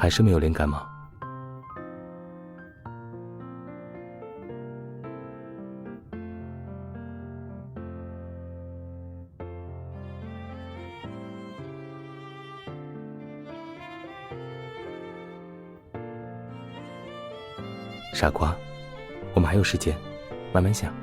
还是没有灵感吗？傻瓜，我们还有时间，慢慢想。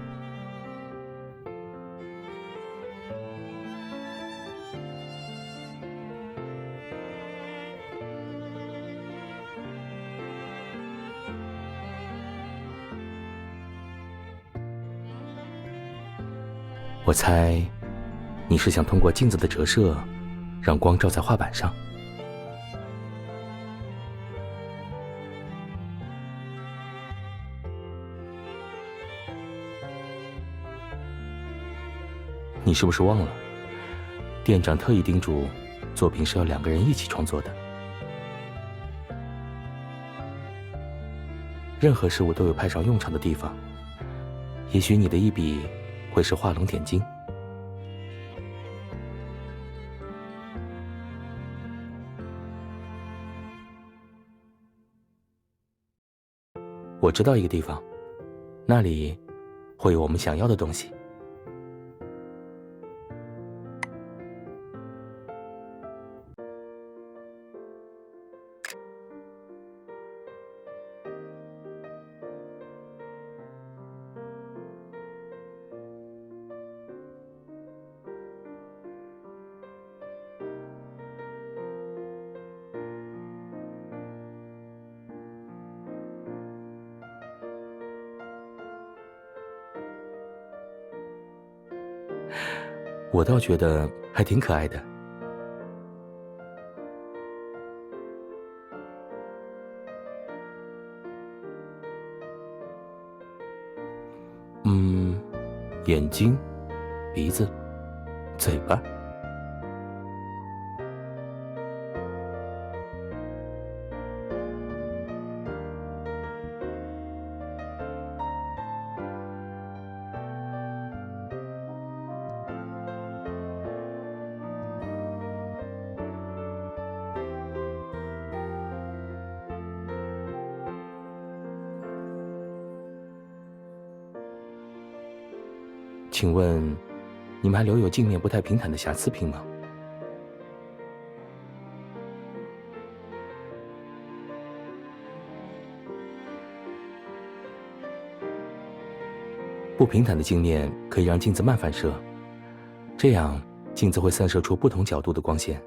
我猜，你是想通过镜子的折射，让光照在画板上。你是不是忘了，店长特意叮嘱，作品是要2个人一起创作的。任何事物都有派上用场的地方，也许你的一笔会是画龙点睛。我知道一个地方，那里会有我们想要的东西。我倒觉得还挺可爱的。眼睛、鼻子、嘴巴。请问，你们还留有镜面不太平坦的瑕疵品吗？不平坦的镜面可以让镜子慢反射，这样镜子会散射出不同角度的光线。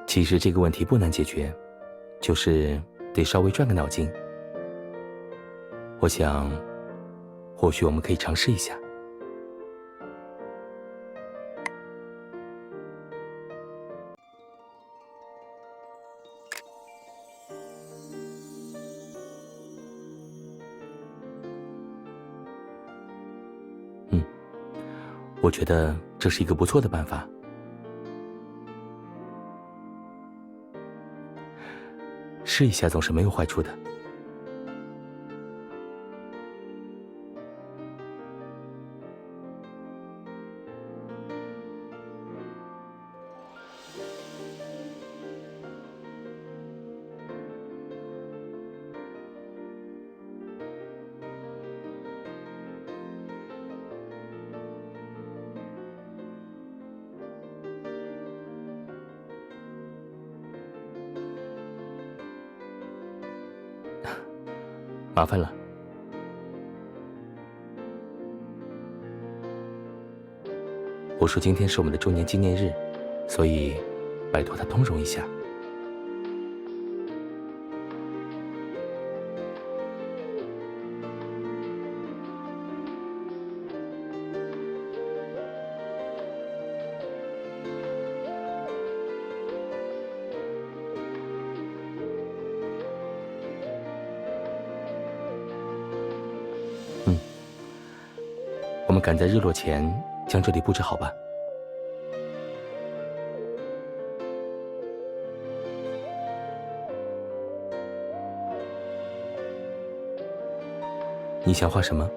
其实这个问题不难解决，就是得稍微转个脑筋。我想，或许我们可以尝试一下。我觉得这是一个不错的办法。试一下总是没有坏处的。麻烦了。我说今天是我们的周年纪念日，所以拜托他通融一下。我们赶在日落前将这里布置好吧。你想画什么？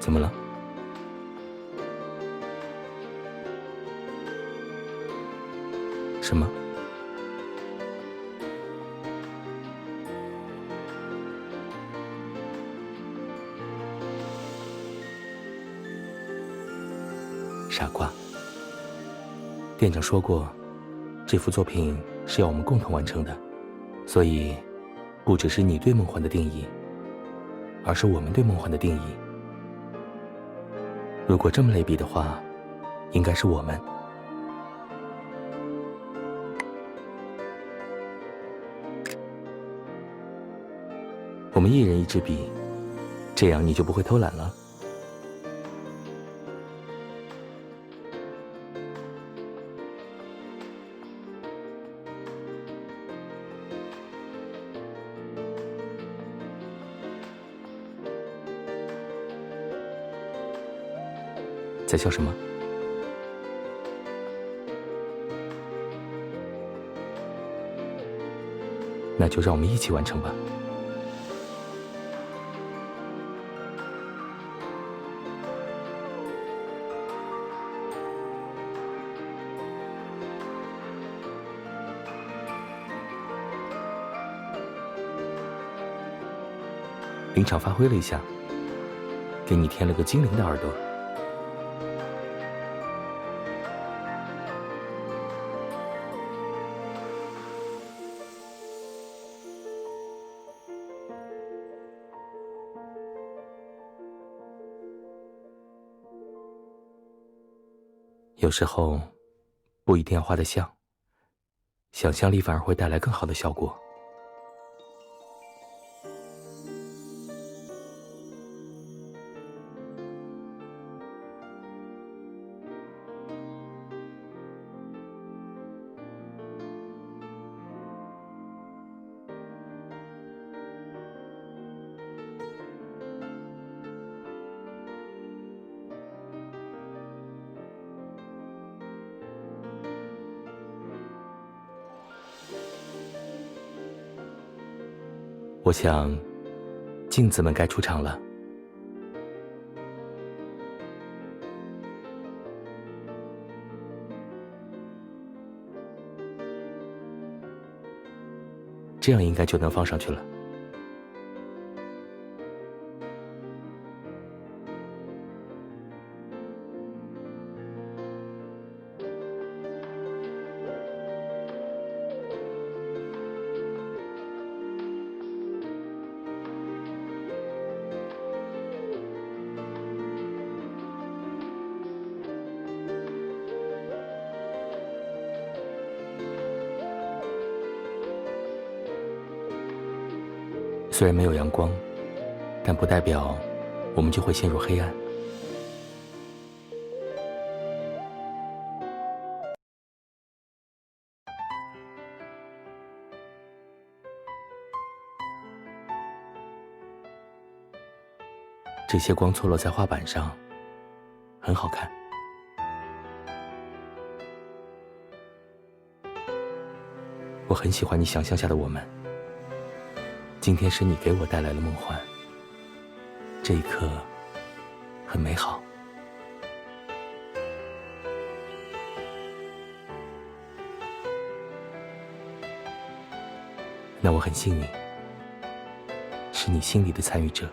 怎么了？什么？傻瓜。店长说过，这幅作品是要我们共同完成的，所以不只是你对梦幻的定义，而是我们对梦幻的定义。如果这么类比的话，应该是我们。我们一人一支笔，这样你就不会偷懒了。在笑什么？那就让我们一起完成吧。临场发挥了一下，给你添了个精灵的耳朵。有时候不一定要画得像，想象力反而会带来更好的效果。我想，镜子们该出场了。这样应该就能放上去了。虽然没有阳光，但不代表我们就会陷入黑暗。这些光错落在画板上，很好看。我很喜欢你想象下的我们。今天是你给我带来了梦幻，这一刻很美好。那我很幸运，是你心里的参与者。